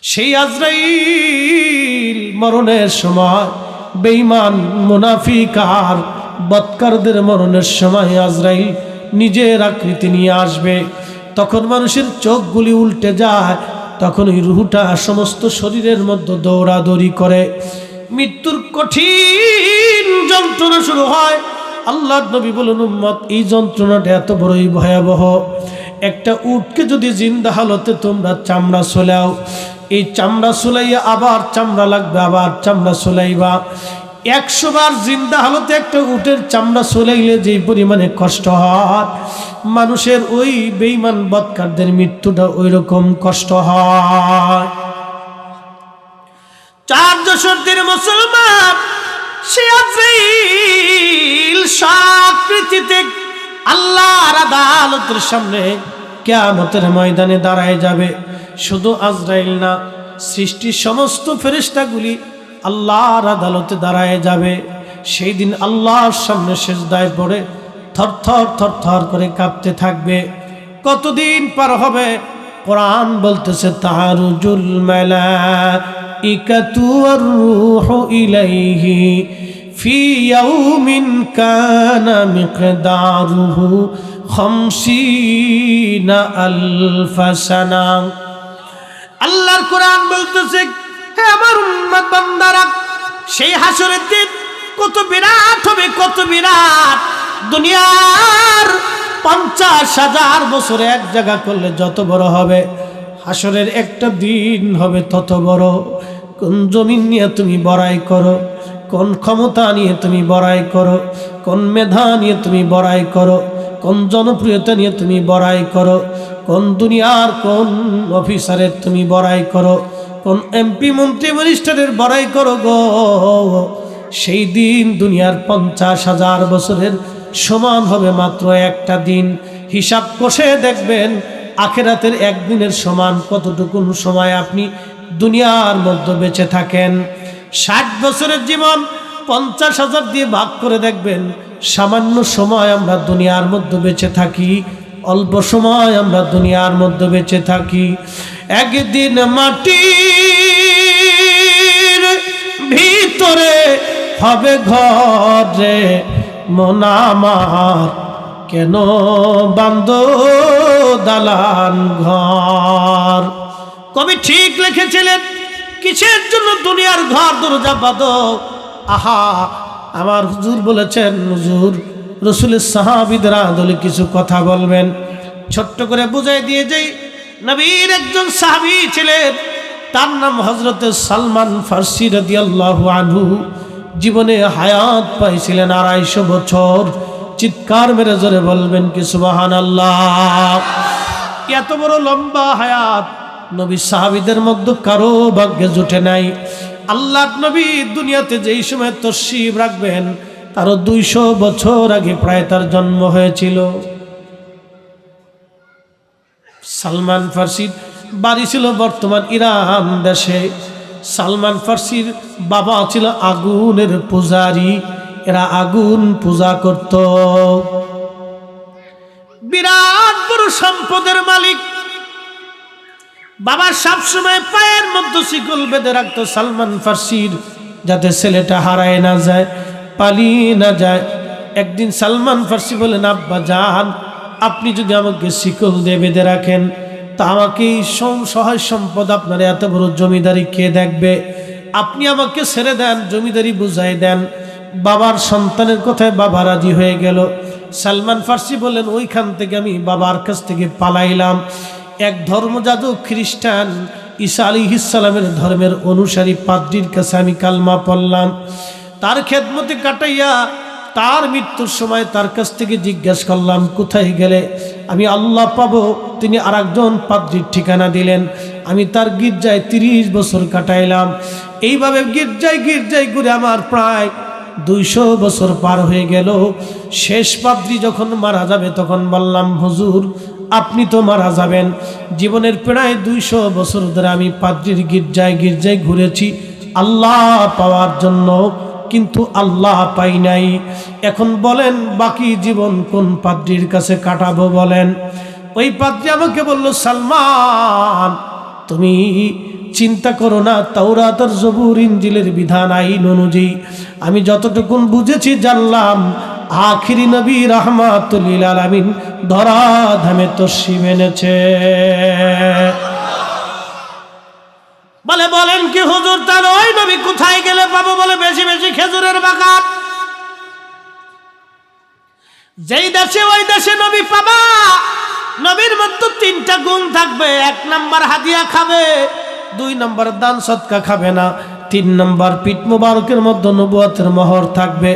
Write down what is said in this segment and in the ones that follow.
সেই আজরাইল মরণের সময় বেঈমান মুনাফিক আর বদকারদের মরণের সময় আজরাইল নিজের আকৃতি নিয়ে আসবে। তখন মানুষের চোখগুলি উল্টে যায়, তখন ওই রুহটা সমস্ত শরীরের মধ্যে দৌড়াদৌড়ি করে, মৃত্যুর কঠিন যন্ত্রণা শুরু হয়। আল্লাহর নবী বলেন, উম্মত, এই যন্ত্রণাটা এত বড়ই ভয়াবহ। একটা উটকে যদি জিন্দা হালতে তোমরা চামড়া সোলাও, এই চামড়া সোলাইয়া আবার চামড়া লাগবে, আবার চামড়া সোলাইবা। 100 বার জিন্দা হালতে একটা উটের চামড়া সোলাইলে যেই পরিমাণে কষ্ট হয়, মানুষের ওই বেঈমান বদকারদের মৃত্যুটা ওই রকম কষ্ট হয়। 4 মুসলমান সে আজরাইল সাকৃতিতে আল্লাহর আদালতের সামনে কিয়ামতের ময়দানে দাঁড়ায় যাবে। শুধু আজরাইল না, সৃষ্টির সমস্ত ফেরেশতাগুলি আল্লাহর আদালতে দাঁড়ায় যাবে। সেই দিন আল্লাহর সামনে সিজদায় পড়ে থরথর থরথর করে কাঁপতে থাকবে। কতদিন পার হবে? কোরআন বলতেছে, তারুজুল মালাইকাতু ওয়ার রূহু ইলাইহি ফি ইয়াউমিন কানা মিকদারুহু 50 আলফ সানা। আল্লাহর কোরআন বলতেছে, হে আমার উম্মত বান্দারা, সেই হাসরের দিন কত বিরাট হবে, কত বিরাট। দুনিয়ার 50,000 বছরে এক জায়গা করলে যত বড় হবে, হাসরের একটা দিন হবে তত বড়। কোন জমিন নিয়ে তুমি বড়াই করো, কোন ক্ষমতা নিয়ে তুমি বড়াই করো, কোন মেধা নিয়ে তুমি বড়াই করো, কোন জনপ্রিয়তা নিয়ে তুমি বড়াই করো, কোন দুনিয়ার কোন অফিসারের তুমি বড়াই করো, কোন এমপি মন্ত্রী মিনিস্টারের বড়াই করো গো, সেই দিন দুনিয়ার 50,000 বছরের সমান হবে মাত্র একটা দিন। হিসাব কষে দেখবেন আখিরাতের একদিনের সমান কতটুকুন সময় আপনি দুনিয়ার মধ্যে বেঁচে থাকেন। 60 বছরের জীবন 50,000 দিয়ে ভাগ করে দেখবেন সামান্য সময় আমরা দুনিয়ার মধ্যে বেঁচে থাকি, অল্প সময় আমরা দুনিয়ার মধ্যে বেঁচে থাকি। একদিন মাটির ভিতরে হবে ঘরে, মন আমার কেন বাঁধো দালান ঘর। কবি ঠিক লিখেছিলেন, কিসের জন্য দুনিয়ার ঘর দরজা বাঁধো? আহা, আমার হুজুর বলেছেন, হুজুর রাসূলের সাহাবীরা দলে কিছু কথা বলবেন, ছোট্ট করে বুঝাই দিয়ে যাই। নবীর একজন সাহাবী ছিলেন, তার নাম হযরত সালমান ফারসি রাদিয়াল্লাহু আনহু। জীবনে হায়াত পাইছিলেন 250 বছর। চিৎকার মেরে জোরে বলবেন কি সুবহানাল্লাহ। এত বড় লম্বা হায়াত নবী সাহাবীদের মধ্যে কারো ভাগ্যে জুটে নাই। আল্লাহর নবী দুনিয়াতে যেই সময় তশরিফ রাখবেন, তারও 200 বছর আগে প্রায় তার জন্ম হয়েছিল। সালমান ফারসির বাড়ি ছিল বর্তমান ইরান দেশে। সালমান ফারসির বাবা ছিল আগুনের পূজারী, এরা আগুন পূজা করত। বিরাট বড় সম্পদের মালিক। বাবা সবসময় পায়ের মধ্যে শিকল বেঁধে রাখতো সালমান ফারসির, যাতে ছেলেটা হারায় না যায়, পালিয়ে না যায়। একদিন সালমান ফারসি বলেন, আব্বা জান, আপনি যদি আমাকে শিকল দিয়ে বেঁধে রাখেন, তা আমাকে এই সহায় সম্পদ, আপনার এত বড় জমিদারি কে দেখবে? আপনি আমাকে ছেড়ে দেন, জমিদারি বুঝাই দেন। বাবার সন্তানের কথায় বাবা রাজি হয়ে গেল। সালমান ফারসি বলেন, ওইখান থেকে আমি বাবার কাছ থেকে পালাইলাম। এক ধর্মযাজক খ্রিস্টান ঈসা আলাইহিস সালামের ধর্মের অনুসারী পাদ্রীর কাছে আমি কালমা পড়লাম। তার খেদমতে কাটাইয়া তার মৃত্যুর সময় তার কাছ থেকে জিজ্ঞাসা করলাম, কোথায় গেলে আমি আল্লাহ পাবো? তিনি আরেকজন পাদ্রীর ঠিকানা দিলেন। আমি তার গির্জায় 30 বছর কাটাইলাম। এইভাবে গির্জায় ঘুরে আমার প্রায় 200 বছর পার হয়ে গেল। শেষ পাদ্রী যখন মারা যাবে, তখন বললাম, হুজুর আপনি তো মারা যাবেন। জীবনের প্রায় 200 বছর ধরে আমি পাদ্রীর গির্জায় ঘুরেছি আল্লাহ পাওয়ার জন্য, কিন্তু আল্লাহ পাই নাই। এখন বলেন বাকি জীবন কোন পাদ্রীর কাছে কাটাবো বলেন? ওই পাদ্রী আমাকে বলল, সালমান, তুমি চিন্তা করো না, তাওরাত আর জবুর ইনজিলের বিধান আইন অনুযায়ী আমি যতটুকুন বুঝেছি জানলাম, আখিরি নবী রাহমাতুল লিল আলামিন ধরাধামে তশরিফ এনেছে। বলে বলেন কি হুজুর, তার ওই নবী কোথায় গেলে পাবো? বলে বেশি বেশি খেজুরের বাগান। যেই দেশে ওই দেশে নবী পাবা, নবীর মধ্যে তিনটা গুণ থাকবে। 1 নাম্বার হাদিয়া খাবে, 2 নাম্বার দান সদকা খাবে না, 3 নাম্বার পিঠ মুবারকের মধ্যে নবুয়তের মোহর থাকবে।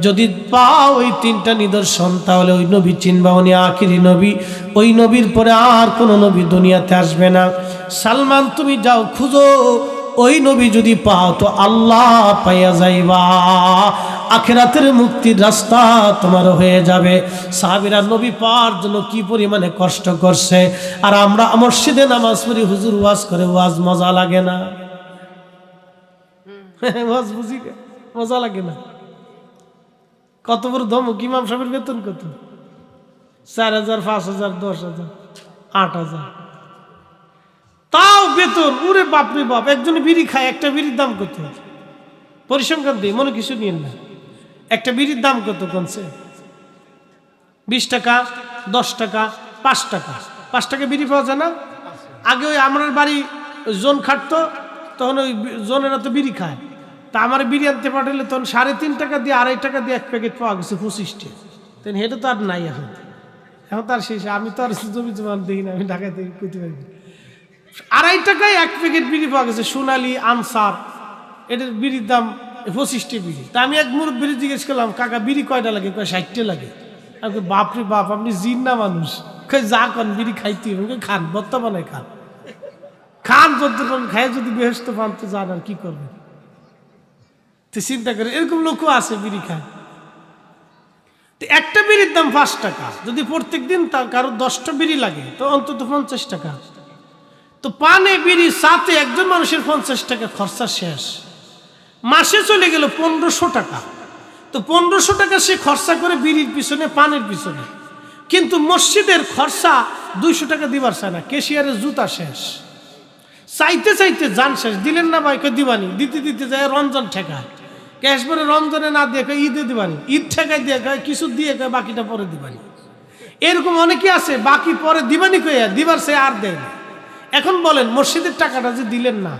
যদি পাও ওই 3টা নিদর্শন, তাহলে ওই নবী চিনবা, উনি আখিরি নবী। ওই নবীর পরে আর কোনো নবী দুনিয়াতে আসবে না। সালমান তুমি যাও খুঁজো, ওই নবী যদি পাও তো আল্লাহ পাইয়া যাইবা, আখিরাতের মুক্তির রাস্তা তোমার হয়ে যাবে। সাহাবীরা নবী পাওয়ার জন্য কি পরিমাণে কষ্ট করছে, আর আমরা মসজিদে নামাজ পড়ি, হুজুর ওয়াজ করে, ওয়াজ মজা লাগে না? ওয়াজ বুঝি মজা লাগে না? কত বড় ধমক! ইমাম সাহেবের বেতন কত? 4,000, 5,000, 10,000, 8,000, তাও বেতন। উরে বাপরে বাপ! একজনে বিড়ি খায়, একটা বিড়ির দাম কত? পরিসংখ্যান দিই, মনে কিছু নিয়েন না। একটা বিড়ির দাম কত কোনছে? 20 টাকা, 10 টাকা, 5 টাকা। 5 টাকা বিড়ি পাওয়া যায় না? আগে ওই আমার বাড়ি জোন খাটতো, তখন ওই জোনেরা তো বিড়ি খায়। তা আমার বিড়ি আনতে পাঠালে তখন 3.5 টাকা দিয়ে, 2.5 টাকা দিয়ে 1 প্যাকেট পাওয়া গেছে 25টা। তেন হেঁটে তো আর নাই এখন। এখন তার শেষে আমি তো আর জমি জমান দেখি না, আমি ঢাকায় থেকে করতে পারি। 2.5 টাকায় 1 প্যাকেট বিড়ি পাওয়া গেছে, সোনালি আনসার। এটার বিড়ির দাম 25টা বিড়ি। তা আমি এক মুরব্বি বিড়ি জিজ্ঞেস করলাম, কাকা বিড়ি কয়টা লাগে? কয় 60টা লাগে। আমি বাপরে বাপ, আপনি জিন না মানুষ? কয় যা কন, বিড়ি খাইতে হবে। খান, বর্তমানে খান, খান যতক্ষণ খায়, যদি বেহেশত পান তো যান, আর কি করবেন? তো চিন্তা করে, এরকম লোকও আছে বিড়ি খায়। তো একটা বিড়ির দাম 5 টাকা। যদি প্রত্যেক দিন তার কারো 10টা বিড়ি লাগে, তো অন্তত 50 টাকা। তো পানে বিড়ি সাথে একজন মানুষের 50 টাকা খরচা শেষ। মাসে চলে গেল 1500 টাকা। তো 1500 টাকা সে খরচা করে বিড়ির পিছনে, পানের পিছনে। কিন্তু মসজিদের খরচা 200 টাকা দিবার চায় না, কেশিয়ারের জুতা শেষ। চাইতে চাইতে জান শেষ। দিলেন না ভাই? কই দিবানি। দিতে দিতে যায় রমজান ঠেকায়, ক্যাশ পরে রমজানে না দিয়ে কয় ঈদে দিবানি। ঈদ ঠেকায় দিয়ে কয় কিছু দিয়ে কয় বাকিটা পরে দিবানি। এরকম অনেকে আছে, বাকি পরে দিবানি কইয়া দিবার সে আর দেয় না। এখন বলেন, মসজিদের টাকাটা যে দিলেন না,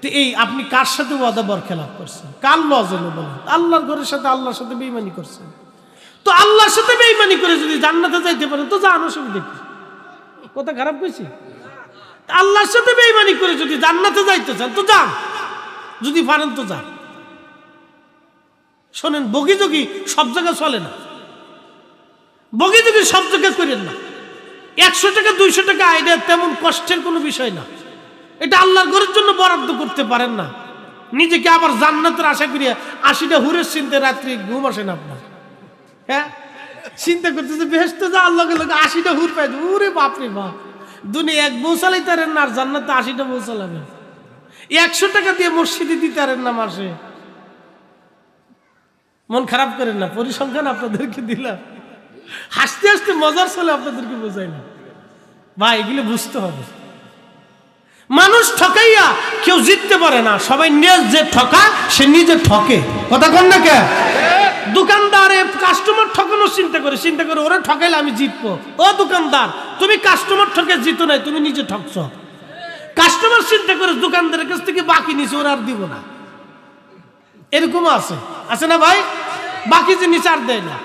তো এই আপনি কার সাথে ওয়াদা বরখেলাপ করছেন? কার লজ হলো বলেন? আল্লাহর ঘরের সাথে, আল্লাহর সাথে বেঈমানি করছেন। তো আল্লাহর সাথে বেঈমানি করে যদি জান্নাতে যাইতে পারেন তো যান, অসুবিধা কি? কথা খারাপ কইছি? আল্লাহর সাথে বেঈমানি করে যদি জান্নাতে যাইতে চান তো যান, যদি পারেন তো যান। শোনেন, বগিযোগী সব জায়গায় চলে না, বগিযোগী সব জায়গায় করেন না। 100 টাকা 200 টাকা আইডিয়া তেমন কষ্টের কোনো বিষয় না। এটা আল্লাহর ঘরের জন্য বরাদ্দ করতে পারেন না, নিজেকে আবার জান্নাতের আশা করিয়া 80টা হুরের চিন্তা রাত্রি ঘুম আসে না আপনার। হ্যাঁ, চিন্তা করতেছে বেহেশতে যা, আল্লাহ 80টা হুর পাই। ওরে বাপরে বাপ! দুনিয়া 1 বউ চালাইতে পারেন না, আর জান্নাতে 80টা বউ চালাবেন। 100 টাকা দিয়ে মসজিদে দিতে পারেন না মাসে। মন খারাপ করেন না, পরিসংখ্যান আপনাদেরকে দিলাম, হাসতে হাসতে মজার চলে আপনাদেরকে বোঝাইলাম। ভাই, এগুলো বুঝতে হবে। মানুষ ঠকাইয়া কেউ জিততে পারে না, সবাই যে ঠকা সে নিজে ঠকে। কথা কন না কে? দোকানদারে কাস্টমার ঠকানোর চিন্তা করে ওরা ঠকাইলে আমি জিতবো। ও দোকানদার, তুমি কাস্টমার ঠকে জিতো নাই, তুমি নিজে ঠকছ। কাস্টমার চিন্তা করে দোকানদারের কাছ থেকে বাকি নিচে ওরা আর দিব না। এরকম আছে না ভাই? বাকি জিনিস আর দেয় না।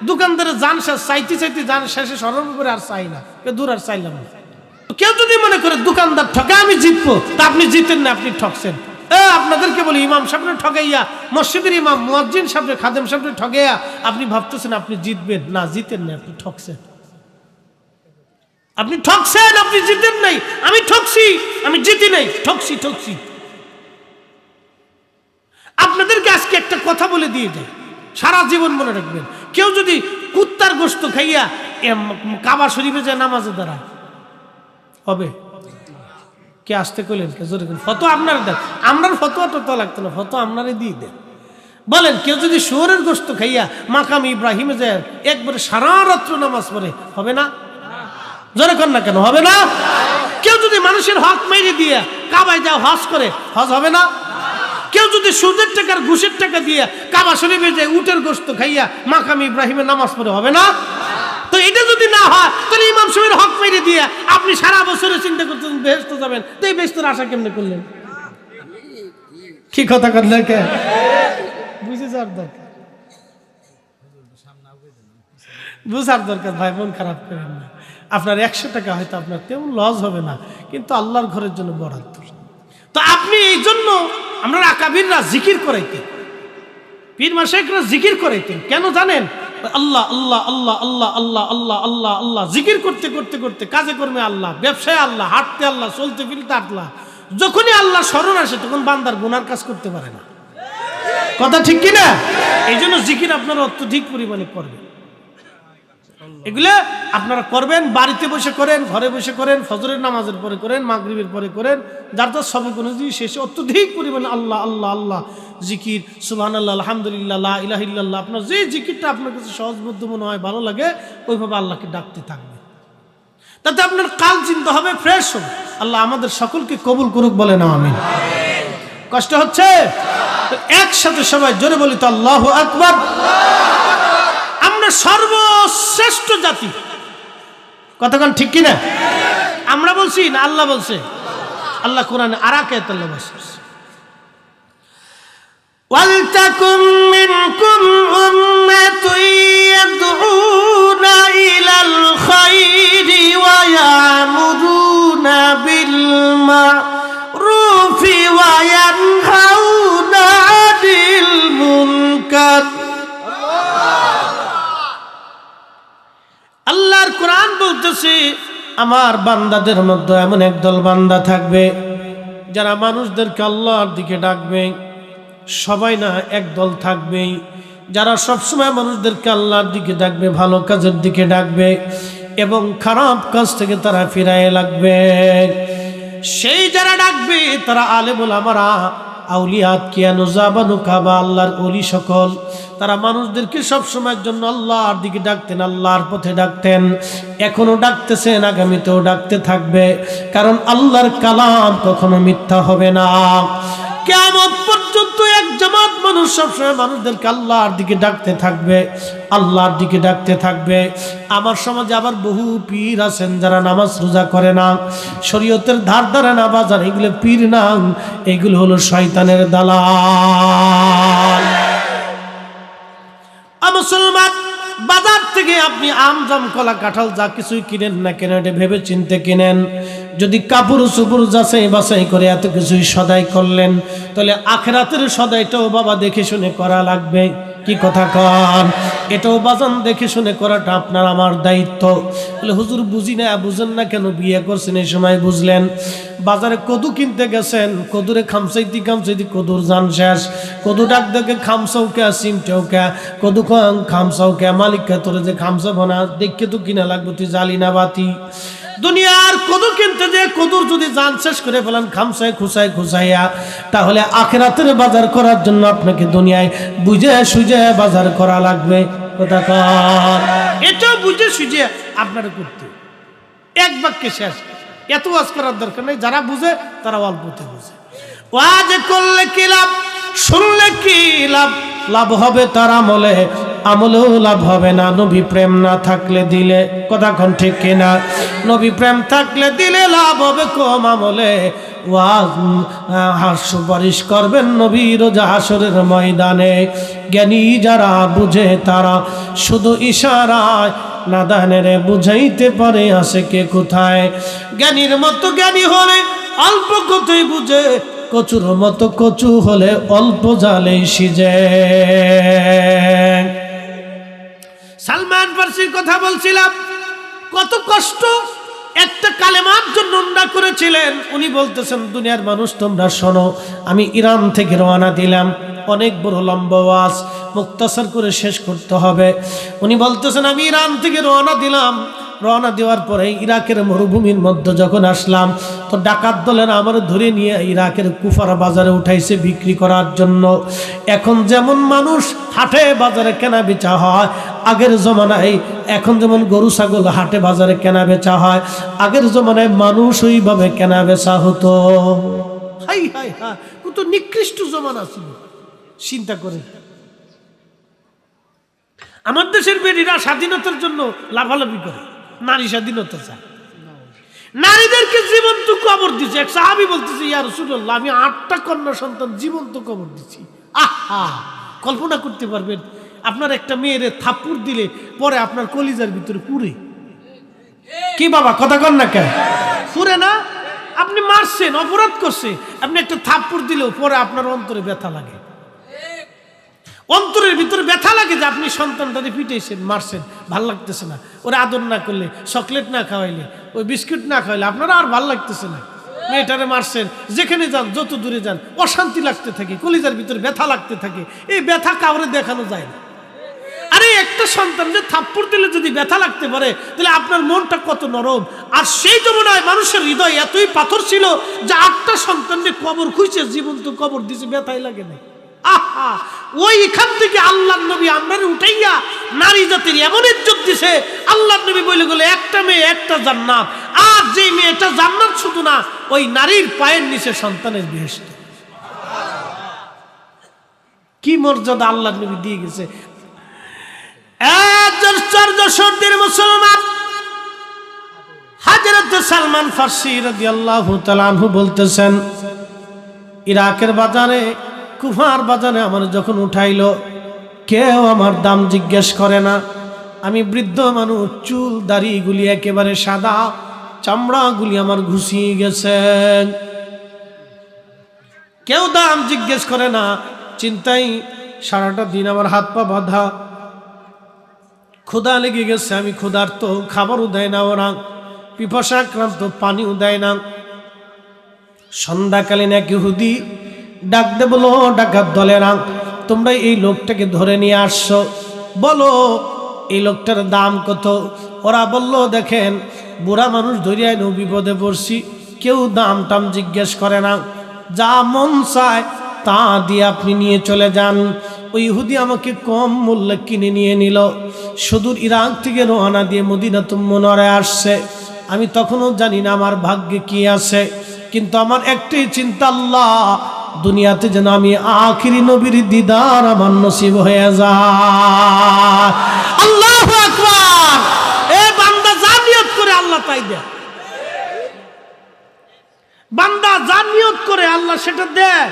দোকানদারের জান শেষ, চাইতে চাইতে জান শেষে সরল করে আর চাই না, দূর আর চাইলাম না। কেউ যদি মনে করে দোকানদার ঠকে আমি জিতবো, তা আপনি জিতেন না, আপনি ঠকছেন। আপনাদেরকে বলি, ইমাম সাহেবরে ঠকাইয়া, মসজিদের ইমাম, মুয়াজ্জিন সাহেবরে, খাদেম সাহেবরে ঠকাইয়া আপনি ভাবতেছেন আপনি জিতবেন না, জিতেন না, আপনি ঠকছেন। আপনি ঠকছেন, আপনি জিতেন নাই। আমি ঠকছি, আমি জিতি নাই, ঠকছি। আপনাদেরকে আজকে একটা কথা বলে দিয়ে যায়, সারা জীবন মনে রাখবেন। কেউ যদি কুত্তার গোশত খাইয়া কাবা শরীফে যায় নামাজে দাঁড়ায়, হবে? কে আসতে কইলেন? কে জোরে করেন? ফটো আপনার দেন, আমরা ফতোয়া তো লাগতো না, ফটো আপনারই দিয়ে দেন। বলেন, কেউ যদি শুয়োরের গোশত খাইয়া মাকাম ইব্রাহিমে যায় একবারে সারা রাত্র নামাজ পড়ে, হবে না? জোরে কর না কেন? হবে না? কেউ যদি মানুষের হক মেরে দিয়ে কাবায় যা হজ করে, হজ হবে না? কেউ যদি সুদের টাকার ঘুষের টাকা দিয়ে কাবা শরীফে যায় উটের গোশত খাইয়া মাকাম ইব্রাহিমের নামাজ পড়ে, হবে না? তো এটা যদি না হয় তাহলে ইমাম সাহেবের হক মেরে দিয়ে আপনি সারা বছরে চিন্তা করতেন বেহেশত যাবেন, তো এই বেহেশতের আশা কেমনে করলেন? কি কথা করলেন? কে বুঝে যাওয়ার দরকার, বুঝার দরকার ভাই, মন খারাপ করেন না। আপনার 100 টাকা হয়তো আপনার তেমন লস হবে না, কিন্তু আল্লাহর ঘরের জন্য বরাদ্দ। তো আপনি এই জন্য আমরা আকাবিররা জিকির করাইতেন, পীর মাশায়েখরা জিকির করাইতেন। কেন জানেন? আল্লাহ আল্লাহ আল্লাহ আল্লাহ আল্লাহ আল্লাহ আল্লাহ আল্লাহ জিকির করতে করতে করতে কাজে কর্মে আল্লাহ, ব্যবসায় আল্লাহ, হাঁটতে আল্লাহ, চলতে ফিরতে আল্লাহ। যখনই আল্লাহ স্মরণ আসে তখন বান্দার গুনার কাজ করতে পারে না। কথা ঠিক কিনা? এই জন্য জিকির আপনারা অত্যধিক পরিমাণে করবেন। এগুলো আপনারা করবেন, বাড়িতে বসে করেন, ঘরে বসে করেন, ফজরের নামাজের পরে করেন, মাগরিবের পরে করেন, যার যার সবে কোনো জিনিস শেষে অত্যধিক পরিমাণে আল্লাহ আল্লাহ আল্লাহ জিকির, সুবহানাল্লাহ, আলহামদুলিল্লাহ, লা ইলাহা ইল্লাল্লাহ, আপনার যে জিকিরটা আপনার কাছে সহজবোধ্য মনে হয়, ভালো লাগে, ওইভাবে আল্লাহকে ডাকতে থাকবে। তাতে আপনার কাল চিন্তা হবে, ফ্রেশ হবে। আল্লাহ আমাদের সকলকে কবুল করুক, বলে না আমিন। কষ্ট হচ্ছে? একসাথে সবাই জোরে বলি তো আল্লাহু আকবার। আমরা সর্বশ্রেষ্ঠ জাতি, কতক্ষণ ঠিক কিনা? আমরা বলছি না আল্লাহ বলছে? আল্লাহ কোরআনে আরাকায়াত আল্লাহ বলছে, ওয়ালতাকুম মিনকুম উম্মাতুন ইয়াদউনা ইলাল খায়রি ওয়া ইয়ামুরুনা বিল মা'রুফি ওয়া ইয়ানহাউনা আনিল মুনকার। আল্লাহর কোরআন বলতেছে আমার বান্দাদের মধ্যে এমন একদল বান্দা থাকবে যারা মানুষদেরকে আল্লাহর দিকে ডাকবে। সবাই না, একদল থাকবেই যারা সবসময় মানুষদেরকে আল্লাহর দিকে ডাকবে, ভালো কাজের দিকে ডাকবে এবং খারাপ কাজ থেকে তারা ফিরায় লাগবে। সেই যারা ডাকবে তারা আলেম ওলামারা, আউলিয়াত কিয়ানু জাবানু কাবা, আল্লাহর ওলি সকল, তারা মানুষদেরকে সবসময়ের জন্য আল্লাহর দিকে ডাকতেন, আল্লাহর পথে ডাকতেন, এখনো ডাকতেছেন, আগামীতেও ডাকতে থাকবে। কারণ আল্লাহর কালাম কখনো মিথ্যা হবে না। কিয়ামত পর্যন্ত এক জামাত মানুষ সবসময় মানুষদেরকে আল্লাহর দিকে ডাকতে থাকবে, আল্লাহর দিকে ডাকতে থাকবে। আমার সমাজে আবার বহু পীর আছেন যারা নামাজ রোজা করে না, শরীয়তের ধার ধারে না, বাজার, এগুলো পীর না, এগুলো হলো শয়তানের দালাল। মুসলমান, বাজার থেকে আপনি আম, জাম, কলা, কাঁঠাল যা কিছুই কিনেন না কেন, এটা ভেবে চিনতে কিনেন। যদি কাপড় চুপড় যাচাই বাছাই করে এত কিছুই সদাই করলেন, তাহলে আখিরাতের সদাইটাও বাবা দেখে শুনে করা লাগবে। কি কথা কন? এটাও বাজান দেখে শুনে করাটা আপনার আমার দায়িত্ব। বলে হুজুর বুঝি না, বুঝেন না কেন? বিয়ে করছেন এই সময় বুঝলেন। বাজারে কদু কিনতে গেছেন, কদুরে খামসাইতে খামসাইতে কদুর জান শেষ। কদু ডাক দেখে খামসাও কে, সিমটাও কে, কদু খামসাও কে, মালিককে তোরে যে খামসাবো না দেখে তো কিনা লাগবে, তুই জালি না বাতি। দুনিয়ার কদু কিনতে যে কদুর যদি জান শেষ করে ফেলেন খামসায় খুসায় খুসাইয়া, তাহলে আখিরাতের বাজার করার জন্য আপনাকে দুনিয়ায় বুঝে সুঝে বাজার করা লাগবে। কথা কর, এটাও বুঝে সুঝে আপনারা করতে। এক বাক্যে শেষ, এত ওয়াজ করার দরকার নেই। যারা বুঝে তারা অল্পতে বুঝে। ওয়াজ করলে কি লাভ, শুনলে কি লাভ? লাভ হবে তার আমলে, আমলেও লাভ হবে না নবী প্রেম না থাকলে দিলে। কথা কোন ঠিক কিনা? নবী প্রেম থাকলে দিলে লাভ হবে কম, আমলে ওয়াজ সুপারিশ করবেন নবী রোজা হাসরের ময়দানে। জ্ঞানী যারা বুঝে তারা শুধু ইশারায় নাদানের বুঝাইতে পারে আসে কে কোথায়। জ্ঞানীর মতো জ্ঞানী হলে অল্প কথাই বুঝে, কচুর মতো কচু হলে অল্প জালে সিজে। সালমান ফার্সির কথা বলছিলাম, কত কষ্ট একটা কালেমার জন্য উন্ডা করেছিলেন। উনি বলতেছেন দুনিয়ার মানুষ তোমরা শোনো, আমি ইরান থেকে রওনা দিলাম, অনেক বড় লম্বা ওয়াজ, মুক্তাসার করে শেষ করতে হবে। উনি বলতেছেন আমি ইরান থেকে রওনা দিলাম, রওনা দেওয়ার পরে ইরাকের মরুভূমির মধ্যে যখন আসলাম, তো ডাকাত দলেরা আমার ধরে নিয়ে ইরাকের কুফার বাজারে উঠাইছে বিক্রি করার জন্য। এখন যেমন মানুষ হাটে বাজারে কেনা বেচা হয় আগের জমানায়, এখন যেমন গরু ছাগল হাটে বাজারে কেনা বেচা হয়, আগের জমানায় মানুষ ওইভাবে কেনা বেচা হতো। হাই হাই হাই, কত নিকৃষ্ট জমানা ছিল চিন্তা করে। আমার দেশের বেরিরা স্বাধীনতার জন্য লাফালাফি করে, নারী স্বাধীনতা চায়, নারীদেরকে জীবন্ত কবর দিচ্ছে। এক সাহাবী বলতেছে, ইয়া রাসূলুল্লাহ, আমি 8টা কন্যা সন্তান জীবন্ত কবর দিচ্ছি। আহা, কল্পনা করতে পারবেন আপনার একটা মেয়েরে থাপ্পড় দিলে পরে আপনার কলিজার ভিতরে পুরে? কি বাবা, কথা কন না কেন? পুরে না? আপনি মারছেন, অপরাধ করছে, আপনি একটা থাপ্পড় দিলেও পরে আপনার অন্তরে ব্যথা লাগে, অন্তরের ভিতরে ব্যথা লাগে যে আপনি সন্তানটাকে পিটাইছেন, মারছেন, ভাল লাগতেছে না। ওরা আদর না করলে, চকলেট না খাওয়াইলে, ওই বিস্কুট না খাওয়াইলে আপনারা আর ভাল লাগতেছে না। মেয়েটারে মারছেন, যেখানে যান, যত দূরে যান, অশান্তি লাগতে থাকে, কলিজার ভিতরে ব্যথা লাগতে থাকে। এই ব্যথা কাউরে দেখানো যায় না। আরে একটা সন্তানকে থাপ্পড় দিলে যদি ব্যথা লাগতে পারে, তাহলে আপনার মনটা কত নরম। আর সেই জমানায় মানুষের হৃদয় এতই পাথর ছিল যে 8টা সন্তানকে কবর খুঁজছে, জীবন্ত কবর দিছে, ব্যথাই লাগে না। আহা, ওইখান থেকে আল্লাহর নবী আমরারে উঠাইয়া নারী জাতির এমন ইজ্জত দিছে, আল্লাহর নবী বলে গেল একটা মেয়ে একটা জান্নাত। আর যে মেয়েটা জান্নাত শুধু না, ওই নারীর পায়ের নিচে সন্তানের বেহেশত। কি মর্যাদা আল্লাহর নবী দিয়ে গেছে। মুসলমান হযরত সালমান ফারসি রাদিয়াল্লাহু তাআলা আনহু বলতেছেন, ইরাকের বাজারে, কুফার বাজারে আমার যখন উঠাইলো, কেউ আমার দাম জিজ্ঞেস করে না। আমি বৃদ্ধ মানুষ, চুল দাড়িগুলি একেবারে সাদা, চামড়াগুলি আমার ঘুষিয়ে গেছে, কেউ দাম জিজ্ঞেস করে না। চিন্তাই সারাটা দিন আমার হাত পা বাঁধা, ক্ষুধা লেগে গেছে, আমি ক্ষুধার্ত, খাবারও দেয় না ওরা, পিপাসাক্রান্ত, পানিও দেয় না। সন্ধ্যাকালীন এক ইহুদি ডাক দে, বলো ডাকাত দলেরা, তোমরা এই লোকটাকে ধরে নিয়ে আসছো, বলো এই লোকটার দাম কত? ওরা বলল, দেখেন বুড়া মানুষ ধরিয়ায় নো, বিপদে পড়ছি, কেউ দাম টাম জিজ্ঞেস করে না, যা মন চায় তা দিয়ে আপনি নিয়ে চলে যান। ওই ইহুদি আমাকে কম মূল্যে কিনে নিয়ে নিল, সুদূর ইরাক থেকে রওনা দিয়ে মদিনাতুল মুনাওয়ারায় আসছে। আমি তখনও জানি না আমার ভাগ্যে কি আছে, কিন্তু আমার একটাই চিন্তা, আল্লাহ দুনিয়াতে যেন আমি আখিরি নবীর দিদার আমার নসিব হয়ে যায়। আল্লাহু আকবার। এ বান্দা যা নিয়ত করে আল্লাহ তাই দেয়, বান্দা যা নিয়ত করে আল্লাহ সেটা দেয়।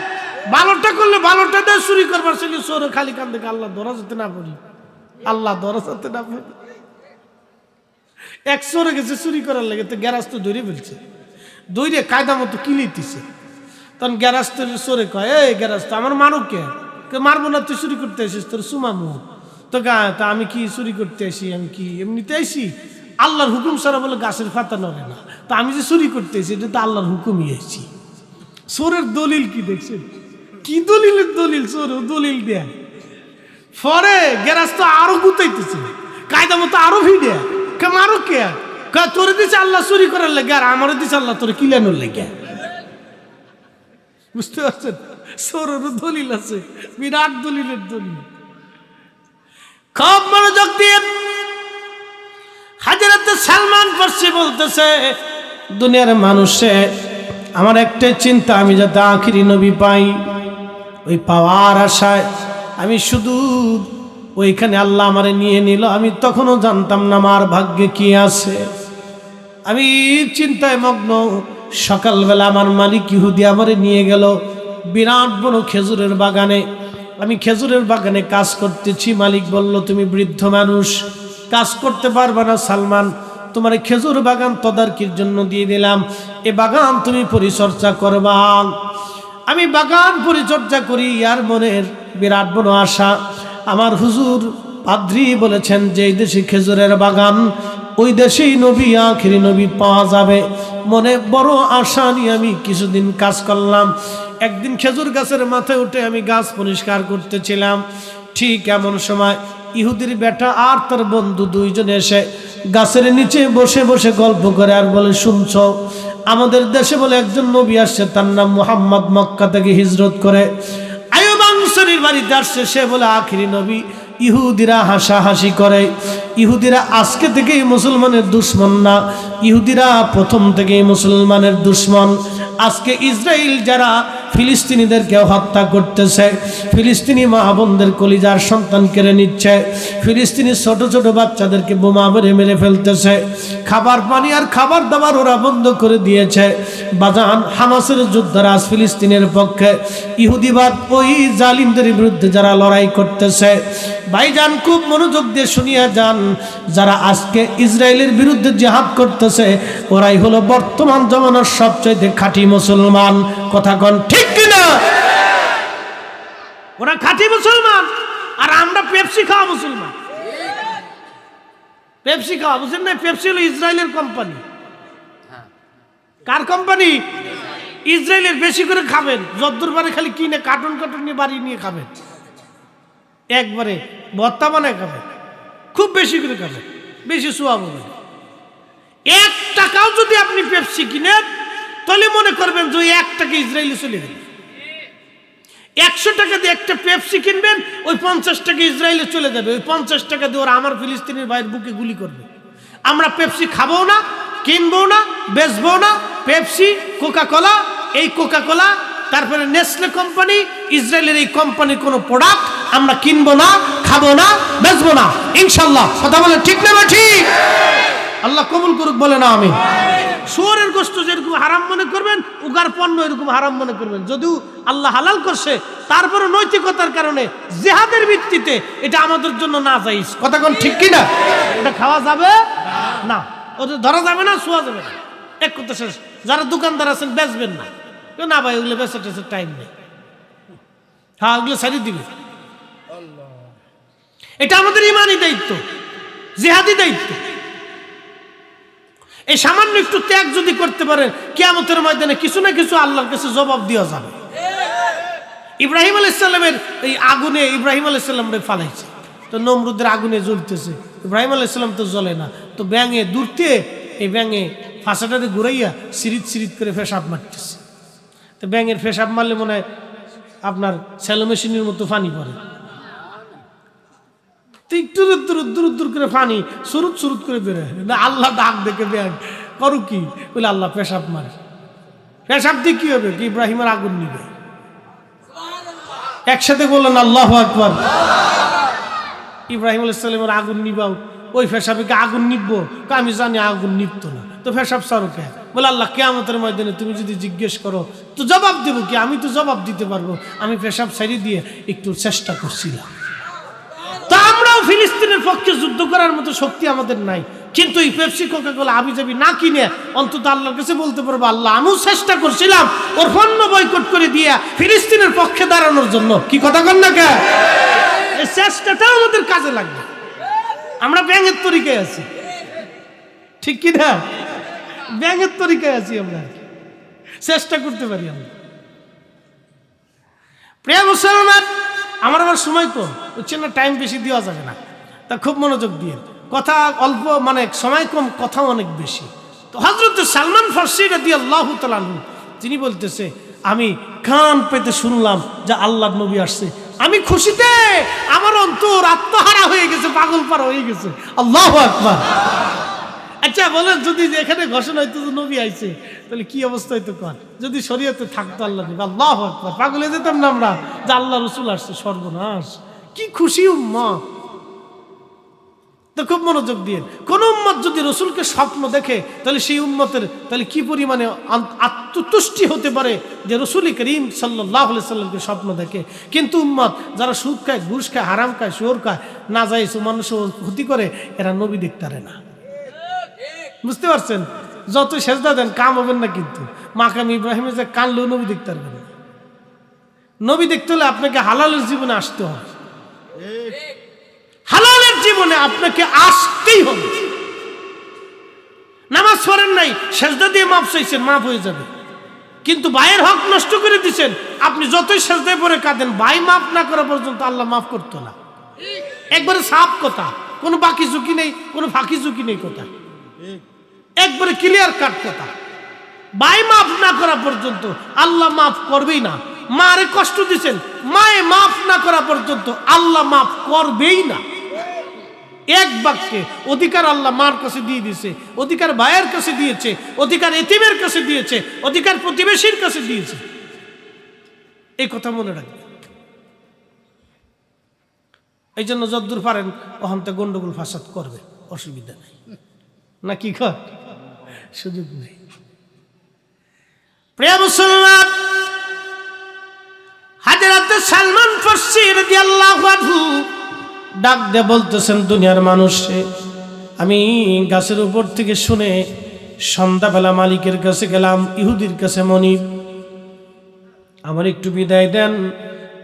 ভালোটা করলে ভালোটা দেয়, চুরি করবার ছিল চোরে খালি কান দেখে আল্লাহ ধরা যেতে না পড়ি, আল্লাহ ধরা যেতে না পড়ি। এক চোরে গেছে চুরি করার লেগে, তো গ্যারাজ তো ধরে ফেলছে, দৌড়ে কায়দা মতো কিলিতেছে। তখন গ্যারাজ তো চোরে কয়, এই গ্যারাজ তো আমার মারো কে? মারবো না, তুই চুরি করতে আসিস, তোর সুমামু তো তা আমি কি চুরি করতে আসি? আমি কি এমনিতে আসি? আল্লাহর হুকুম ছাড়া বলে গাছের পাতা নড়ে না, তো আমি যে চুরি করতে আসি এটা তো আল্লাহর হুকুমই আসছি। চোরের দলিল কি দেখছেন? কি দলিলের দলিল? চোর দলিল দেয়, পরে গ্যারাজ তো আরো গুতাইতেছে, কায়দা মতো আরো ভিড়ে, মারো কে? তোরে দিচ্ছে আল্লাহ চুরি করার লেগে, আর আমারও দিচ্ছে আল্লাহ তোরে কিলানোর লেগে। বুঝতে পারছেন? চোরেরও দলিল আছে, বিরাট দলিলের দলিল। খুব মনোযোগ দিয়ে হযরত সালমান ফারসি বলতেছে, দুনিয়ার মানুষে আমার একটাই চিন্তা, আমি যাতে আখিরি নবী পাই। ওই পাওয়ার আশায় আমি শুধু ওইখানে আল্লাহ আমারে নিয়ে নিল, আমি তখনও জানতাম না আমার ভাগ্যে কি আছে। আমি চিন্তায় মগ্ন। সকালবেলা আমার মালিক ইহুদি আমারে নিয়ে গেল বিরাট বড় খেজুরের বাগানে। আমি খেজুরের বাগানে কাজ করতেছি। মালিক বলল, তুমি বৃদ্ধ মানুষ, কাজ করতে পারবে না সালমান, তোমার খেজুর বাগান তদারকির জন্য দিয়ে দিলাম, এ বাগান তুমি পরিচর্যা করবা। আমি বাগান পরিচর্যা করি, আর মনের বিরাট বড় আশা। আমার হুজুর পাদ্রী বলেছেন যে এই দেশে খেজুরের বাগান, ওই দেশেই নবী আখিরি নবী পাওয়া যাবে। মনে বড় আশা নিয়ে আমি কিছুদিন কাজ করলাম। একদিন খেজুর গাছের মাথায় উঠে আমি গাছ পরিষ্কার করতেছিলাম। ঠিক এমন সময় ইহুদির বেটা আর তার বন্ধু দুইজন এসে গাছের নিচে বসে বসে গল্প করে আর বলে, শুনছ আমাদের দেশে বলে একজন নবী আসছে, তার নাম মুহাম্মদ, মক্কা থেকে হিজরত করে আইয়ুব আনসারীর বাড়িতে আসছে, সে বলে আখিরি নবী। ইহুদিরা হাসাহাসি করে। ইহুদিরা আজকে থেকেই মুসলমানের দুশ্মন না, ইহুদিরা প্রথম থেকেই মুসলমানের দুশ্মন। আজকে ইসরায়েল যারা ফিলিস্তিনিদেরকে হত্যা করতেছে, ফিলিস্তিনি মা বোনদের কলিজার সন্তান কেড়ে নিচ্ছে, ফিলিস্তিনি ছোট ছোট বাচ্চাদেরকে বোমা মেরে মেরে ফেলতেছে, খাবার পানি আর খাবার দাবার ওরা বন্ধ করে দিয়েছে। বাজান, হামাসের যোদ্ধারা আজ ফিলিস্তিনের পক্ষে, ইহুদিবাদ ওই জালিমদের বিরুদ্ধে যারা লড়াই করতেছে। ভাইজান, খুব মনোযোগ দিয়ে শুনিয়া যান, যারা আজকে ইসরায়েলের বিরুদ্ধে জিহাদ করতেছে ওরাই হলো বর্তমান জমানার সবচেয়ে খাঁটি মুসলমান। কথা কোন ঠিক কিনা? ওরা খাঁটি মুসলমান, আর আমরা পেপসি খাওয়া মুসলমান। পেপসি খাওয়া, বুঝলেন না? পেপসি হলো ইসরায়েলের কোম্পানি। কার কোম্পানি? ইসরায়েলের। বেশি করে খাবেন, যদ্দূর পারে খালি কিনে কার্টুন কার্টুন নিয়ে বাড়ি নিয়ে খাবেন, একবারে ভর্তা বানায় খাবেন, খুব বেশি করে খাবেন, বেশি সোয়াব হবে। 1 টাকাও যদি আপনি পেপসি কিনেন তাহলে মনে করবেন যে 1 টাকা ইসরায়েলে চলে গেল। 100 টাকা দিয়ে একটা পেপসি কিনবেন, ওই 50 টাকা ইসরায়েলে চলে যাবে। ওই 50 টাকা দিয়ে ওরা আমার ফিলিস্তিনের ভাইয়ের বুকে গুলি করবে। আমরা পেপসি খাবো না, কিনবো না, বেচবো না। পেপসি, কোকা কোলা, এই কোকা কোলা, তারপরে নেসলে কোম্পানি, ইসরায়েলের এই কোম্পানির কোনো প্রোডাক্ট আমরা কিনবো না, খাবো না, বেচবো না ইনশাল্লাহ। কথা বলে ঠিক না? ঠিক। আল্লাহ কবুল করুক, বলে না আমিন। শুয়োরের গোশত যেরকম হারাম মনে করবেন, উগার পণ্য এরকম হারাম মনে করবেন। যদিও আল্লাহ হালাল করছে, তারপরে নৈতিকতার কারণে জিহাদের ভিত্তিতে এটা আমাদের জন্য না জায়েজ। কথা কোন ঠিক কি না? এটা খাওয়া যাবে না, ওটা ধরা যাবে না, শোয়া যাবে না। এক কথা শেষ। যারা দোকানদার আছেন বেচবেন না, না ভাই ওগুলো বেচা টেচার টাইম নেই, হ্যাঁ ওগুলো ছাড়িয়ে দিবে। এটা আমাদের ইমানি দায়িত্ব, জিহাদি দায়িত্ব। এই সামান্য একটু ত্যাগ যদি করতে পারেন, কিয়ামতের ময়দানে কিছু না কিছু আল্লাহর কাছে জবাব দেওয়া যাবে। ইব্রাহিম আলাইহিস সালামের এই আগুনে ইব্রাহিম আলাইহিস সালামরে ফালাইছে, তো নমরুদের আগুনে জ্বলতেছে, ইব্রাহিম আলাইহিস সালাম তো জ্বলে না, তো ব্যাঙে দূরতে এই ব্যাঙে ফাঁসাটাতে ঘুরাইয়া সিরিত সিরিত করে পেশাব মারতেছে। তো ব্যাঙের পেশাব মারলে মনে হয় আপনার স্যালো মেশিনের মতো পানি পড়ে, একটু দূর দূর করে পানি সুরুত সুরুত করে বেরোয়। আল্লাহ ডাক দেখে ব্যাঙ করু কি বলে, আল্লাহ পেশাব মারে। পেশাব দিয়ে কি হবে? কি ইব্রাহিমের আগুন নিবে। একসাথে বললেন আল্লাহু আকবার। ইব্রাহিম আলাইহিস সালামের আগুন নিবাও, ওই পেশাবে কি আগুন নিববো? আমি জানি আগুন নিবতো না, তো পেশাব সারো কে? বলে আল্লাহ কিয়ামতের ময়দানে তুমি যদি জিজ্ঞেস করো তো জবাব দেবো কি? আমি তো জবাব দিতে পারবো, আমি পেশাব ছাড়িয়ে দিয়ে একটু চেষ্টা করছিলাম। তা আমরাও ফিলিস্তিনের পক্ষে যুদ্ধ করার মতো শক্তি আমাদের নাই, কিন্তু এই পেপসি কোকা কোলা আবি যাবি না কিনে অন্তত আল্লাহর কাছে বলতে পারবো, আল্লাহ আমিও চেষ্টা করছিলাম ওর পণ্য বয়কট করে দিয়া ফিলিস্তিনের পক্ষে দাঁড়ানোর জন্য। কি কথা কন না কে? এই চেষ্টাটাও আমাদের কাজে লাগবে। আমরা ব্যাঙের তরিকায় আছি, ঠিক কি না? ব্যাঙের তরিকায় আছি, আমরা চেষ্টা করতে পারি। আমরা প্রিয় মুসলমান, আমার আবার সময় কম, বুঝছেন না, টাইম বেশি দেওয়া যাবে না, তা খুব মনোযোগ দিয়ে। কথা অল্প, মানে সময় কম, কথা অনেক বেশি। তো হযরত সালমান ফারসি রাদিয়াল্লাহু তাআলা আনহু তিনি বলতেছে, আমি কান পেতে শুনলাম যে আল্লাহর নবী আসছে, আমি খুশিতে আমার অন্তর আত্মহারা হয়ে গেছে, পাগল পারা হয়ে গেছে। আল্লাহু আকবার। আচ্ছা বলেন, যদি এখানে ঘোষণা হইতো যে নবী আইছে, তাহলে কি অবস্থা হইতো? কর যদি শরীয়তে থাকতো আল্লাহ নবী, আল্লাহু আকবার, পাগল হয়ে যেতাম না আমরা যে আল্লাহ রাসূল আসছে। সর্বনাশ, কি খুশি উম্মত। তো খুব মনোযোগ দিয়ে, কোন উম্মত যদি রসুলকে স্বপ্ন দেখে তাহলে সেই উম্মতের তাহলে কি পরিমাণে আত্মতুষ্টি হতে পারে যে রসুল করিম সাল্লাল্লাহু আলাইহি সাল্লামকে স্বপ্ন দেখে। কিন্তু উম্মত যারা সুদ খায়, ঘুষ খায়, হারাম খায়, শুয়োর খায়, না যায় মানুষও ক্ষতি করে, এরা নবী দেখতে পারে না। বুঝতে পারছেন? যত সেজদা দেন কাম হবেন না, কিন্তু মাকাম ইব্রাহিমে যে কানলেও নবী দেখতে পারবেন না। নবী দেখতে হলে আপনাকে হালালের জীবনে আসতে হবে, হালালের জীবনে আপনাকে আসতেই হবে। নামাজ পড়েন নাই, সেজদা দিয়ে মাফ চাইছেন, মাফ হয়ে যাবে। কিন্তু ভাইয়ের হক নষ্ট করে দিচ্ছেন, আপনি যতই সেজদায় পড়ে কাঁদেন, ভাই মাফ না করা পর্যন্ত আল্লাহ মাফ করতো না। একবারে সাফ কথা। কোনো বাকি ঝুঁকি নেই, কোনো ফাঁকি ঝুঁকি নেই। কথা একবারে ক্লিয়ার কাট কথা। ভাই মাফ না করা পর্যন্ত আল্লাহ মাফ করবেই না। মারে কষ্ট দিচ্ছেন, মায়ে মাফ না করা পর্যন্ত আল্লাহ মাফ করবেই না। এক বাক্যে অধিকার আল্লাহ মার কাছে দিয়ে দিয়েছে, অধিকার ভাইয়ের কাছে দিয়েছে, অধিকার এতিমের কাছে দিয়েছে, অধিকার প্রতিবেশীর কাছে দিয়েছে। এই কথা মনে রাখবেন। এই জন্য যদ্দূর পারেন অহন্তে গন্ডগোল ফাসাদ করবে, অসুবিধা নেই। না কি কর, সুযোগ নেই। প্রিয় মুসলমান, হযরত সালমান ফারসি রাদিয়াল্লাহু আনহু ডাক দিয়ে বলতেছেন, দুনিয়ার মানুষে আমি গাছের উপর থেকে শুনে সন্ধ্যাবেলা মালিকের কাছে গেলাম, ইহুদির কাছে, মনিব আমার একটু বিদায় দেন,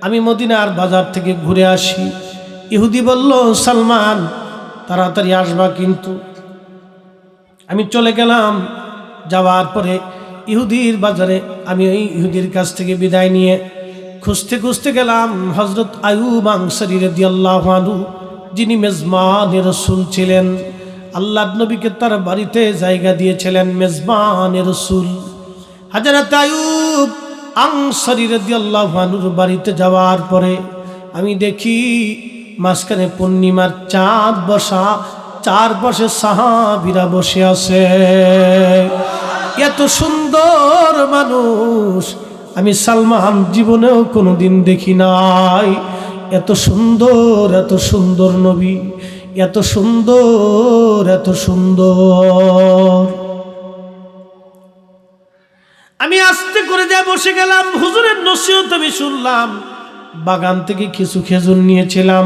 আমি মদিনার বাজার থেকে ঘুরে আসি। ইহুদি বলল, সালমান তাড়াতাড়ি আসবা কিন্তু। আমি চলে গেলাম। যাওয়ার পরে ইহুদির বাজারে আমি ওই ইহুদির কাছ থেকে বিদায় নিয়ে খুঁজতে খুঁজতে গেলাম হযরত আইয়ুব আনসারী রাদিয়াল্লাহু আনহু, যিনি মেজবানে রাসূল ছিলেন। আল্লাহর নবীকে তার বাড়িতে জায়গা দিয়েছিলেন মেজবানে রাসূল। হযরত আইয়ুব আনসারী রাদিয়াল্লাহু আনহুর বাড়িতে যাওয়ার পরে আমি দেখি মাঝখানে পূর্ণিমার চাঁদ বসা, চারপাশে সাহাবীরা বসে আছে। এত সুন্দর মানুষ আমি সালমান জীবনেও কোনোদিন দেখি নাই। এত সুন্দর, এত সুন্দর নবী, এত সুন্দর, এত সুন্দর। আমি আস্তে করে যা বসে গেলাম, হুজুরের নসিহত আমি শুনলাম। বাগান থেকে কিছু খেজুর নিয়েছিলাম,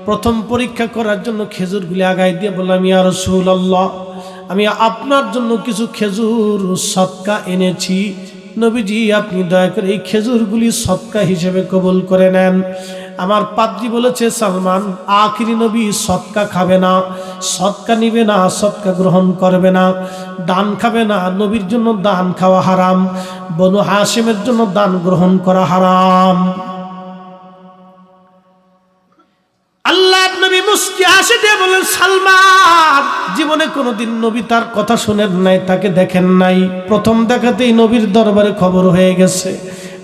প্রথম পরীক্ষা করার জন্য খেজুরগুলি আগায় দিয়ে বললাম, ইয়া রাসূলুল্লাহ, আমি আপনার জন্য কিছু খেজুর সদকা এনেছি, নবীজি আপনি দয়া করে এই খেজুরগুলি সদকা হিসেবে কবুল করে নেন। আমার পাদ্রী বলেছে, সালমান আখিরি নবী সদকা খাবে না, সদকা নিবে না, সদকা গ্রহণ করবে না, দান খাবে না। নবীর জন্য দান খাওয়া হারাম, বনু হাশিমের জন্য দান গ্রহণ করা হারাম। আল্লাহর নবী মুস্কি হাসি দিয়ে বলেন, সালমান জীবনে কোনোদিন নবী তার কথা শুনেন নাই, তাকে দেখেন নাই, প্রথম দেখাতেই নবীর দরবারে খবর হয়ে গেছে।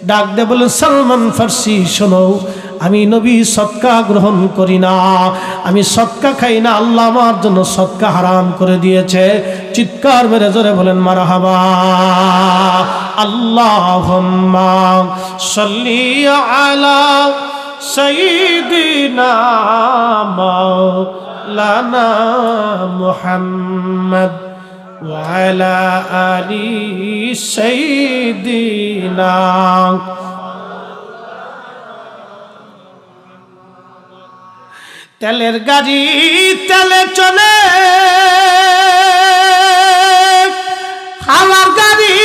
ডাক দিয়ে বলেন, সালমান ফারসি শোনো, আমি নবী সদকা গ্রহণ করি না, আমি সদকা খাই না, আল্লাহ আমার জন্য সদকা হারাম করে দিয়েছে। চিৎকার মেরে জোরে বলেন মারহাবা। আল্লাহুম্মা সাল্লি আলা সাইয়্যিদিনা মাওলানা মুহাম্মদ ওয়া আলা আলি সাইয়্যিদিনা। তেলের গাড়ি তেলে চলে, হাওয়ার গাড়ি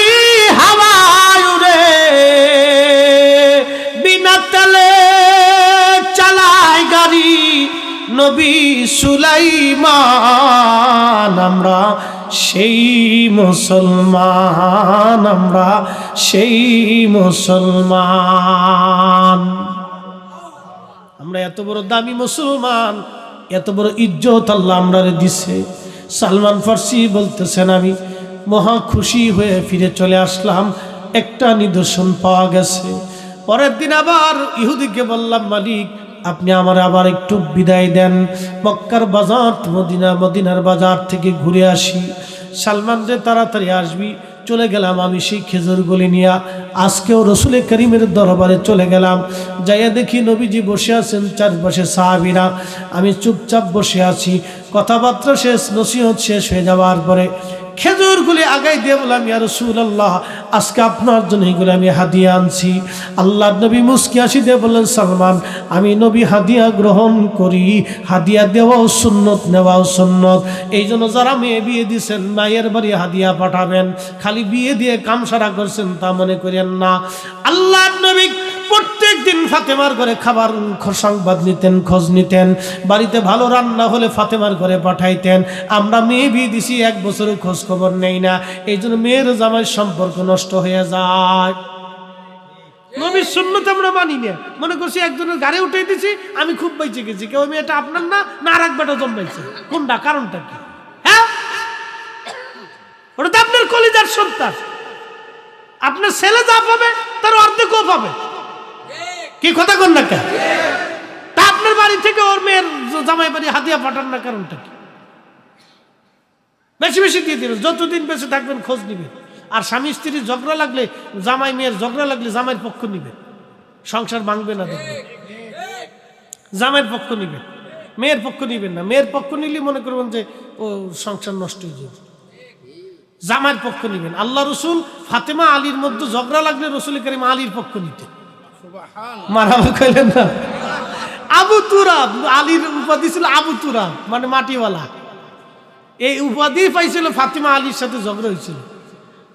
হাওয়ায় উড়ে, বিনা তেলে চালায় গাড়ি নবী সুলাইমান। আমরা সেই মুসলমান, আমরা সেই মুসলমান। আমরা এত বড় দামি মুসলমান, এত বড় ইজ্জত আল্লাহ আমরা দিছে। সালমান ফারসি বলতেছেন, আমি মহা খুশি হয়ে ফিরে চলে আসলাম, একটা নিদর্শন পাওয়া গেছে। পরের দিন আবার ইহুদিকে বললাম, মালিক আপনি আমার আবার একটু বিদায় দেন, মক্কার বাজার মদিনার বাজার থেকে ঘুরে আসি। সালমান রে তাড়াতাড়ি আসবি। চলে গেলাম আমি সেই খেজুরগুলি নিয়ে। আজকেও রসুল করিমের দরবারে চলে গেলাম, যাইয়া দেখি নবীজি বসে আছেন, চারপাশে সাহাবীরা, আমি চুপচাপ বসে আছি। কথাবার্তা শেষ, নসিহত শেষ হয়ে যাওয়ার পরে খেজুরগুলি আগাই দিয়ে বললাম, ইয়া রাসূলুল্লাহ আজকে আপনার জন্য এগুলো আমি হাদিয়া আনছি। আল্লাহর নবী মুস্কি হাসি দিয়ে বললেন, সালমান আমি নবী হাদিয়া গ্রহণ করি, হাদিয়া দেওয়াও সুন্নত, নেওয়াও সুন্নত। এই জন্য যারা মেয়ে বিয়ে দিয়েছেন মায়ের বাড়ি হাদিয়া পাঠাবেন, খালি বিয়ে দিয়ে কাম সারা করছেন তা মনে করেন না। আল্লাহর নবী প্রত্যেক দিন ফাতেমার ঘরে খাবার সংবাদ নিতেন, খোঁজ নিতেন, বাড়িতে ভালো রান্না হলে ফাতেমার ঘরে পাঠাইতেন। আমরা মেয়ে বিয়ে দিছি, এক বছরের খোঁজ খবর নেই না, এই জন্য মেয়ের জামাই সম্পর্ক নষ্ট হয়ে যায়। নবীর সুন্নত আমরা মানি না, মনে করছি একজনের গাড়ি উঠে দিছি আমি খুব বেঁচে গেছি, কেউ মেয়েটা আপনার না আর এক বেটা জন্মাইছে, কোনটা কারণটা কি? হ্যাঁ, ওটা তো আপনার কলিজার সন্তান, আপনার ছেলে যা পাবে তার অর্ধেকও পাবে, কি কথা কোন না কেন? তা আপনার বাড়ি থেকে ওর মেয়ের জামাই বাড়ি হাদিয়া পাঠান না, কারণটা কি? বেশি বেশি দিয়ে দিবেন, যতদিন বেঁচে থাকবেন খোঁজ নিবেন। আর স্বামী স্ত্রীর ঝগড়া লাগলে, জামাই মেয়ের ঝগড়া লাগলে জামাইয়ের পক্ষ নিবেন, সংসার ভাঙবে না দেখবেন। জামাইয়ের পক্ষ নিবেন, মেয়ের পক্ষ নিবেন না। মেয়ের পক্ষ নিলে মনে করবেন যে ও সংসার নষ্ট হয়ে যাবে। জামাইয়ের পক্ষ নিবেন। আল্লাহ রসুল ফাতেমা আলীর মধ্যে ঝগড়া লাগলে রসুল করিম আলীর পক্ষ নিতেন। মারামা কইলেন না? আবু তুরাব, আলীর উপাধি ছিল আবু তুরাব, মানে মাটিওয়ালা। এই উপাধি পাইছিল ফাতেমা আলীর সাথে ঝগড়া হয়েছিল।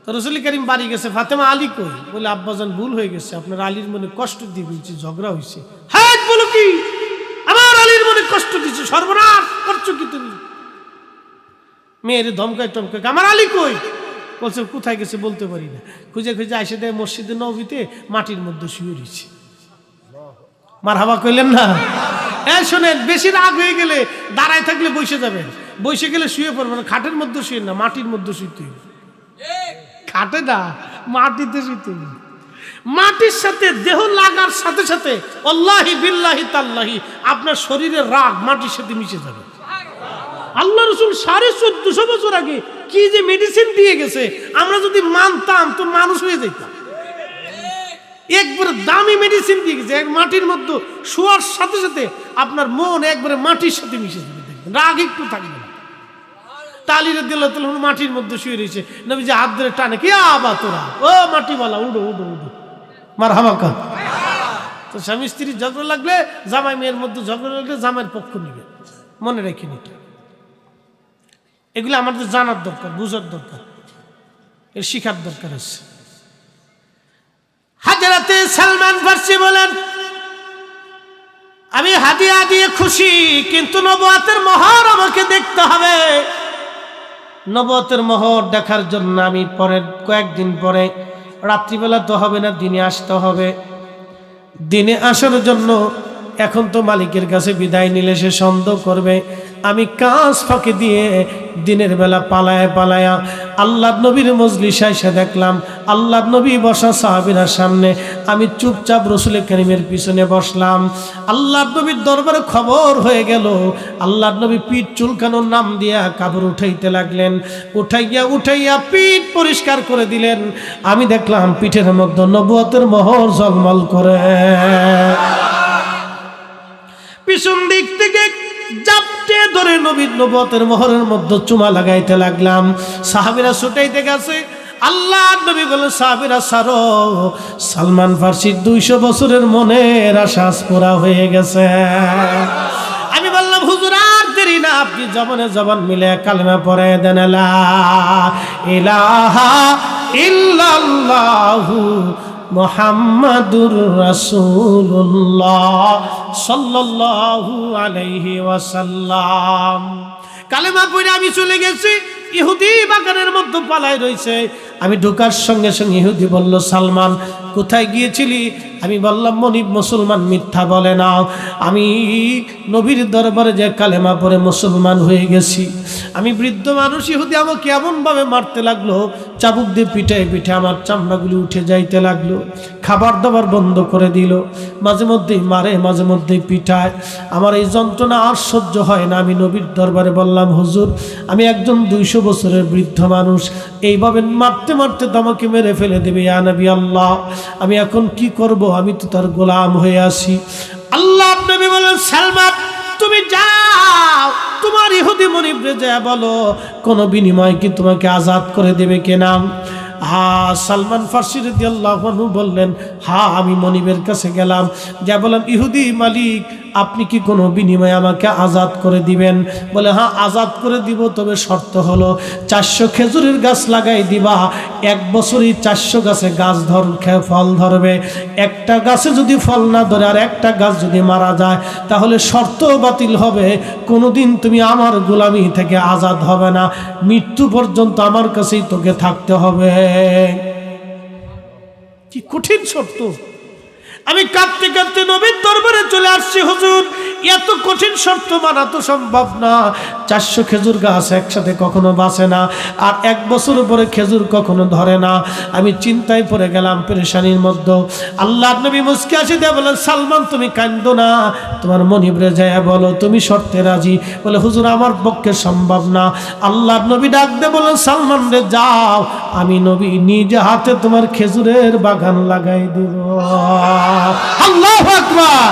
তো রসুল করিম বাড়ি গেছে, ফাতেমা আলী কই? বলে আব্বাজান ভুল হয়ে গেছে, আপনার আলীর মনে কষ্ট দিয়ে বলছি, ঝগড়া হয়েছে। হ্যাঁ বলো কি? আমার আলীর মনে কষ্ট দিচ্ছে, সর্বনাশ করছো কি তুমি? মেয়ের ধমকায় টমকায়, আমার আলী কই? বলছে কোথায় গেছে বলতে পারি না। খুঁজে খুঁজে আসে দেয় মসজিদে নবীতে মাটির মধ্যে শুয়ে রয়েছে। মারহাবা কইলেন না? হ্যাঁ শোনেন, বেশি রাগ হয়ে গেলে দাঁড়ায় থাকলে বসে যাবেন, বসে গেলে শুয়ে পড়বেন। খাটের মধ্যে শুয়ে না, মাটির মধ্যে শুইতে হবে। খাটে না, মাটিতে শুইতে হবে। মাটির সাথে দেহ লাগার সাথে সাথে আল্লাহি বিল্লাহি তাল্লাহি আপনার শরীরের রাগ মাটির সাথে মিশে যাবে। আল্লাহ রসুল 1450 বছর আগে কি যে মেডিসিন দিয়ে গেছে, আমরা যদি মানতাম তো মানুষ হয়ে যেতাম। একবারে দামি মেডিসিন দিয়ে গেছে, এক মাটির মধ্যে শোয়ার সাথে সাথে আপনার মন একবারে মাটির সাথে মিশে যাবে, দেখবেন রাগ একটু থাকবে না। তালিরে দিল মাটির মধ্যে শুয়ে রয়েছে, নবীজি হাত ধরে টানে, কি আবা তোরা, ও মাটিওয়ালা উডো উডো উডো, মারহাবা কর। তো স্বামী স্ত্রীর ঝগড়া লাগলে, জামাই মেয়ের মধ্যে ঝগড়া লাগলে জামাইয়ের পক্ষ নিবে, মনে রেখে নিতে। এগুলো আমাদের জানার দরকার, বুঝার দরকার, এর শিখার দরকার আছে। হাজরাতে সালমান ফারসি বলেন, আমি হাদিয়া দিয়ে খুশি, কিন্তু নবুয়তের মোহর আমাকে দেখতে হবে। নবুয়তের মোহর দেখার জন্য আমি পরের কয়েকদিন পরে, রাত্রিবেলা তো হবে না, দিনে আসতে হবে। দিনে আসার জন্য এখন তো মালিকের কাছে বিদায় নিলে সে সন্দেহ করবে। আমি কাজ ফাঁকি দিয়ে দিনের বেলা পালায়া পালায়া আল্লাহ নবীর মজলিসে এসে দেখলাম আল্লাহ নবী বসা সাহাবীরা সামনে, আমি চুপচাপ রসুল করিমের পিছনে বসলাম। আল্লাহ নবীর দরবারে খবর হয়ে গেল, আল্লাহ নবী পিঠ চুলকানোর নাম দিয়া কাপড় উঠাইতে লাগলেন। উঠাইয়া উঠাইয়া পিঠ পরিষ্কার করে দিলেন। আমি দেখলাম পিঠের মধ্যে নবুয়তের মোহর ঝলমল করে। পিছন দিক থেকে জাপটে ধরে নবীর নবুয়তের মোহরের মধ্যে চুমা লাগাইতে লাগলাম। সাহাবীরা ছুটাইতে গেছে। আল্লাহ নবী বলেন, সাহাবীরা ছাড়ো, সালমান ফারসির 200 বছরের মনের আশা পুরা হয়ে গেছে। আমি বললাম, হুজুর আর দেরি না, আপনি জবানে জবান মিলে কালেমা পড়ে দেন, লা ইলাহা ইল্লাল্লাহু মুহাম্মাদুর রাসূলুল্লাহ সাল্লাল্লাহু আলাইহি ওয়াসাল্লাম। কালেমা পড়ে আমি চলে গেছি। ইহুদি বাগানের মধ্যে পালায় রয়েছে। আমি ঢোকার সঙ্গে সঙ্গে ইহুদি বলল, সালমান কোথায় গিয়েছিলি? আমি বললাম, মনিব মুসলমান মিথ্যা বলে না, আমি নবীর দরবারে যে কালেমা পড়ে মুসলমান হয়ে গেছি। আমি বৃদ্ধ মানুষ, ইহুদি আমাকে এমনভাবে মারতে লাগলো, চাবুক দিয়ে পিঠে পিঠে আমার চামড়াগুলি উঠে যাইতে লাগলো। খাবার দাবার বন্ধ করে দিল, মাঝে মধ্যেই মারে, মাঝে মধ্যেই পিঠায়। আমার এই যন্ত্রণা আর সহ্য হয় না। আমি নবীর দরবারে বললাম, হুজুর আমি একজন 200 বছরের বৃদ্ধ মানুষ, এইভাবে মারতে মারতে তো আমাকে মেরে ফেলে দেবে, ইয়া নবী আল্লাহ, আমি এখন কি করব? আমি তো তার গোলাম হয়ে আছি। আল্লাহ নবী বলেন, সালমান তুমি যাও, তোমার ইহুদি মনিবরে যা বলো, কোন বিনিময় কি তোমাকে আজাদ করে দেবে কিনা? সালমান ফারসি রাদিয়াল্লাহু আনহু বললেন, হ্যাঁ আমি মনিবের কাছে গেলাম, যা বললাম, ইহুদি মালিক আপনি কি কোনো বিনিময়ে আমাকে আজাদ করে দিবেন? বলে, হ্যাঁ আজাদ করে দিব, তবে শর্ত হলো 400 খেজুরের গাছ লাগাই দিবা, 1 বছরই 400 গাছে গাছ ফল ধরবে। একটা গাছে যদি ফল না ধরে আর একটা গাছ যদি মারা যায়, তাহলে শর্ত বাতিল হবে, কোনোদিন তুমি আমার গোলামি থেকে আজাদ হবে না, মৃত্যু পর্যন্ত আমার কাছেই তোকে থাকতে হবে। কি কঠিন শর্ত! আমি কাঁদতে কাঁদতে নবীর দরবারে চলে আসছি, হুজুর এত কঠিন শর্ত মানা তো সম্ভব না। 400 খেজুর গাছ একসাথে কখনো বাঁচে না, আর 1 বছর পরে খেজুর কখনো ধরে না। আমি চিন্তায় পড়ে গেলাম, পেরেশানির মধ্যে। আল্লাহর নবী মুস্কি হাসি দিয়ে বলেন, সালমান তুমি কাঁদো না, তোমার মনিবরে যায় বলো তুমি শর্তে রাজি। বলে হুজুর আমার পক্ষে সম্ভব না। আল্লাহর নবী ডাক দিয়ে বলেন, সালমান রে যাও, আমি নবী নিজ হাতে তোমার খেজুরের বাগান লাগাই দেব। আল্লাহু আকবার।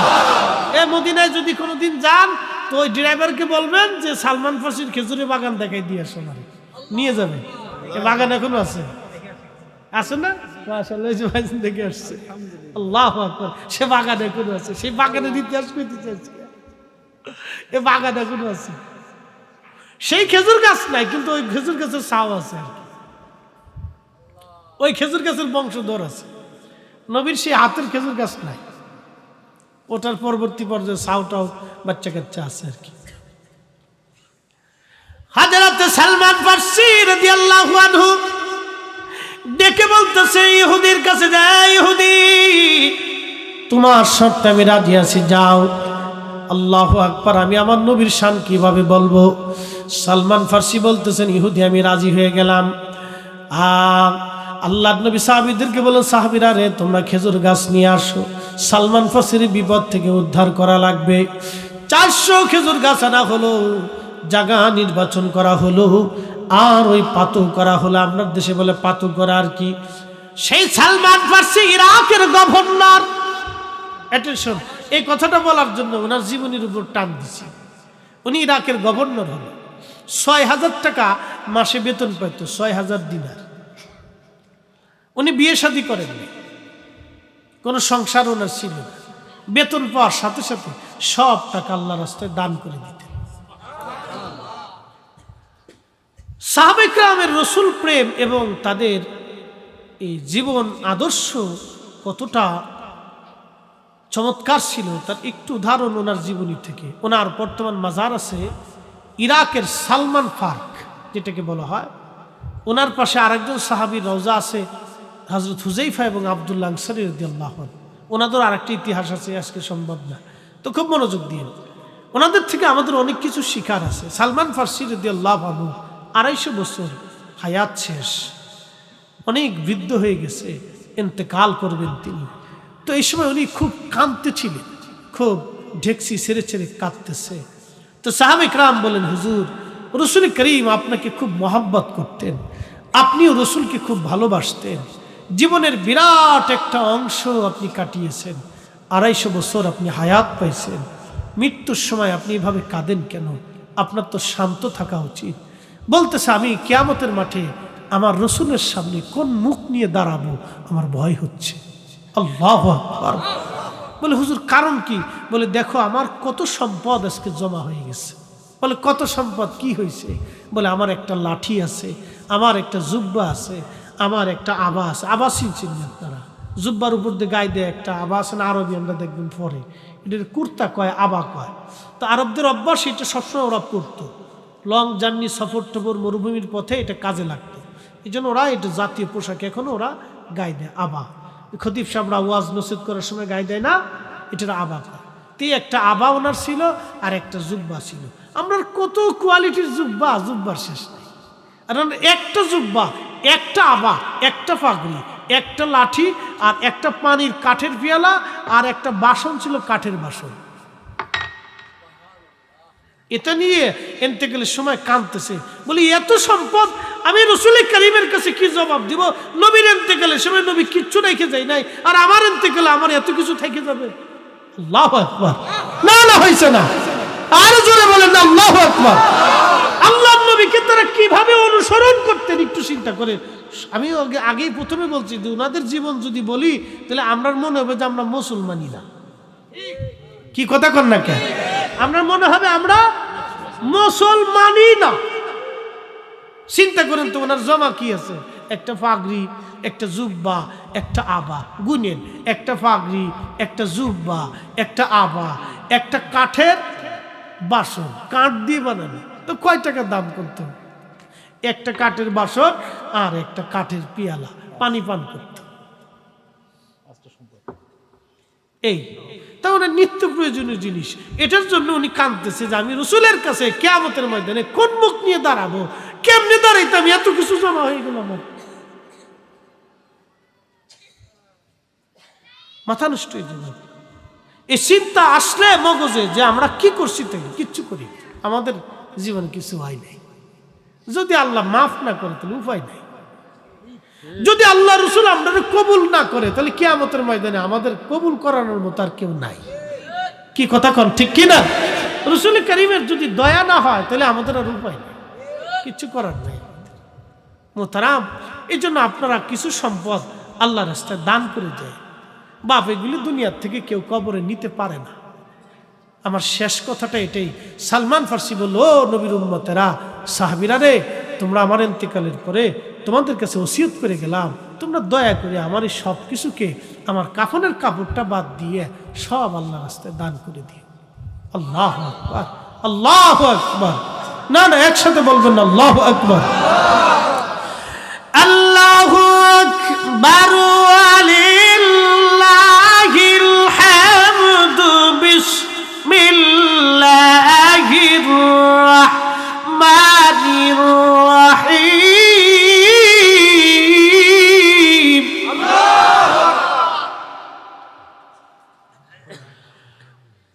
মদিনায় যদি কোনোদিন যান তো ওই ড্রাইভারকে বলবেন যে সালমান ফার্সির খেজুরের বাগান দেখাই দিয়ে আসো, নিয়ে যাবে। এই বাগান এখনো আছে, আছে না? মাশাআল্লাহ, এই যে ভাইজান দেখে আসছে, আল্লাহু আকবার। সে বাগান এখনো আছে, সেই বাগানের ইতিহাস কইতে চাইছি। এই বাগান এখনো আছে, সেই খেজুর গাছ নাই কিন্তু ওই খেজুর গাছের ছাও আছে, ওই খেজুর গাছের বংশধর আছে। নবীর সেই হাতের খেজুর গাছ নাই, ওটার পরবর্তী পর্যায়ে ছাউটাও বাচ্চা কাচ্চা আছে আর কি। হযরত সালমান ফারসি রাদিয়াল্লাহু আনহু ডেকে বলতেছে ইহুদির কাছে, যায় ইহুদি তোমার শর্তে আমি রাজি আছি, যাও। আল্লাহু আকবার। আমি আমার নবীর শান কিভাবে বলবো? সালমান ফারসি বলতেছেন, ইহুদি আমি রাজি হয়ে গেলাম। আল্লাহর নবী সাহাবীদেরকে বলেন, সাহাবীরা রে তোমরা খেজুর গাছ নিয়ে আসো, সালমান ফারসির বিপদ থেকে উদ্ধার করা লাগবে। 400 খেজুর গাছ আনা হলো, জায়গা নির্বাচন করা হলো, আর ওই পাতু করা হলো। আপনার দেশে বলে পাতু করা আর কি। সেই সালমান ফারসি ইরাকের গভর্নর। অ্যাটেনশন, এই কথাটা বলার জন্য ওনার জীবনের উপর টান দিছি। উনি ইরাকের গভর্নর হলো, 6000 টাকা মাসে বেতন পাইতো, 6000 দিনার। উনি বিয়ে শাদী করেননি, কোনো সংসার ওনার ছিল না। বেতন পাওয়ার সাথে সাথে সব টাকা আল্লাহর রাস্তায় দান করে দিতেন। সাহাবায়ে কেরামের রাসূল প্রেম এবং তাদের এই জীবন আদর্শ কতটা চমৎকার ছিল তার একটু উদাহরণ ওনার জীবনী থেকে। ওনার বর্তমান মাজার আছে ইরাকের সালমান পার্ক যেটাকে বলা হয়। ওনার পাশে আরেকজন সাহাবীর রওজা আছে, হযরত হুযায়ফা এবং আব্দুল্লাহ আনসারী রাদিয়াল্লাহু আনহু। ওনাদের আরেকটা ইতিহাস আছে, আজকে সম্ভব না, তো খুব মনোযোগ দিন। ওনাদের থেকে আমাদের অনেক কিছু শিখার আছে। সালমান ফারসি রাদিয়াল্লাহু আনহু 250 বছর হায়াত শেষ, অনেক বৃদ্ধ হয়ে গেছে, ইন্তেকাল করবেন তিনি। তো এই সময় উনি খুব কাঁদতেছিলেন, খুব ঢেকসি ছেড়ে ছেড়ে কাঁদতেছে। তো সাহাবায়ে কেরাম বলেন, হুজুর রাসূল করিম আপনাকে খুব মহব্বত করতেন, আপনিও রাসূলকে খুব ভালোবাসতেন, জীবনের বিরাট একটা অংশ আপনি কাটিয়েছেন, 250 বছর আপনি হায়াত পাইছেন, মৃত্যুর সময় আপনি এভাবে কাঁদেন কেন? আপনার তো শান্ত থাকা উচিত। বলতেছে, আমি কিয়ামতের মাঠে আমার রাসূলের সামনে কোন মুখ নিয়ে দাঁড়াবো আমার ভয় হচ্ছে। আল্লাহু আকবার। বলে হুজুর কারণ কি? বলে দেখো আমার কত সম্পদ আজকে জমা হয়ে গেছে। বলে কত সম্পদ, কি হয়েছে? বলে আমার একটা লাঠি আছে, আমার একটা জুব্বা আছে, আমার একটা আবা আছে। আবা চিনছেন আপনারা? জুব্বার উপর দিয়ে গায়ে দেয় একটা আবা আছে না, আরবি আমরা দেখবেন পরে, এটার কুর্তা কয়, আবা কয়। তো আরবদের অভ্যাস, এটা সবসময় ওরা পরতো। লং জার্নি, সফর টফর, মরুভূমির পথে এটা কাজে লাগতো, এই জন্য ওরা এটা জাতীয় পোশাক এখনো ওরা গায়ে দেয়, আবা। খতিব সাহেবরা ওয়াজ নসিহত করার সময় গায়ে দেয় না, এটার আবা কয়। তে একটা আবা ওনার ছিল, আর একটা জুব্বা ছিল। আমরা কত কোয়ালিটির জুব্বা, জুব্বার শেষ নেই। আর একটা জুব্বা, একটা আবা, একটা পাগড়ি, একটা লাঠি, আর একটা পানির কাঠের পেয়ালা, আর একটা বাসন ছিল কাঠের বাসন। এটা নিয়ে ইন্তেকালের সময় কাঁদতেছে, বলি এত সম্পদ আমি রাসূল করিমের কাছে কি জবাব দিব? নবীর ইন্তেকালের সময় নবী কিচ্ছু রেখে যায় নাই, আর আমার ইন্তেকালে আমার এত কিছু থেকে যাবে। আল্লাহু আকবার। না না, হইছে না, আরো জোরে বলেন না, আল্লাহু আকবার। আল্লাহর নবীকে তারা কিভাবে অনুসরণ করতেন একটু চিন্তা করে। আমি আগেই প্রথমে বলছি যে ওনাদের জীবন যদি বলি তাহলে আমরা মনে হবে যে আমরা মুসলমানই না। কি কথা কন না কেন? আমরা মনে হবে আমরা মুসলমানই না। চিন্তা করেন তো ওনার জমা কি আছে? একটা পাগড়ি, একটা জুব্বা, একটা আবা। গুনেন, একটা পাগড়ি, একটা জুব্বা, একটা আবা, একটা কাঠের বাসন, কাঠ দিয়ে বানানো, তো কয় টাকা দাম করতো? একটা কাঠের বাসন আর একটা কাঠের পিয়ালা, পানি পান করত। এই তা উনি নিত্য প্রয়োজনীয় জিনিস, এটার জন্য উনি কাঁদতেছে যে আমি রসুলের কাছে কিয়ামতের ময়দানে কোন মুখ নিয়ে দাঁড়াবো, কেমনে দাঁড়াইতাম, এত কিছু জমা হয়ে গেল আমার, মাথা নষ্ট হয়ে যাবে। এই চিন্তা আসলে মগজে যে আমরা কি করছি, তাই কিচ্ছু করি, আমাদের জীবনে কিছু হয় নাই। যদি আল্লাহ মাফ না করে তাহলে উপায় নাই। যদি আল্লাহ রসুল আমরা কবুল না করে তাহলে কিয়ামতের ময়দানে আমাদের কবুল করানোর মতো আর কেউ নাই। কি কথা কন, ঠিক কিনা? রসুল করিমের যদি দয়া না হয় তাহলে আমাদের আর উপায় নেই, কিচ্ছু করার নাই মোহতারাম। এই জন্য আপনারা কিছু সম্পদ আল্লাহ রাস্তায় দান করে যায়। বাপ, এগুলি দুনিয়ার থেকে কেউ কবরে নিতে পারে না। আমার শেষ কথাটা এটাই। সালমান ফার্সি বলল, ও নবীর উম্মতেরা, সাহাবীরা রে, তোমরা আমার ইন্তেকালের পরে তোমাদের কাছে ওসিয়ত করে গেলাম, তোমরা দয়া করে আমার এই সব কিছুকে, আমার কাফনের কাপড়টা বাদ দিয়ে সব আল্লাহ রাস্তায় দান করে দিও। আল্লাহু আকবার, আল্লাহু আকবার। না না, একসাথে বলবেন না, আল্লাহু আকবার, আল্লাহু আকবার, ওয়ালিল্লাহিল হামদু, বিসমিল্লাহির রাহমানির রাহিম।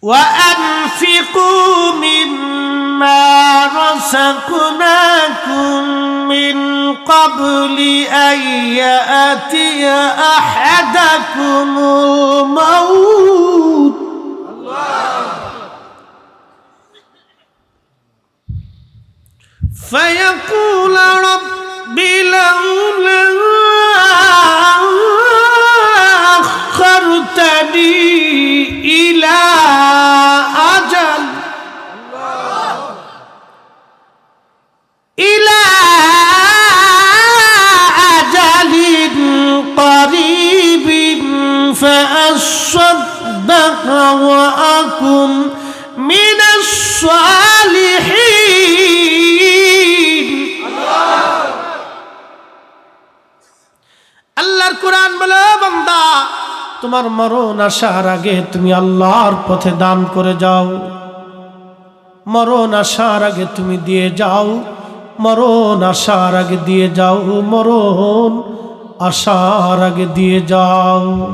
وأنفقوا مما رزقناكم من قبل أن يأتي أحدكم الموت فيقول رب لولا أخرتني إلى أجل قريب فأصدق وأكن من الصالحين। আল্লাহর কোরআন বলে, বান্দা, তোমার মরণ আসার আগে তুমি আল্লাহর পথে দান করে যাও। মরণ আসার আগে তুমি দিয়ে যাও, মরণ আসার আগে দিয়ে যাও, মরণ আসার আগে দিয়ে যাও।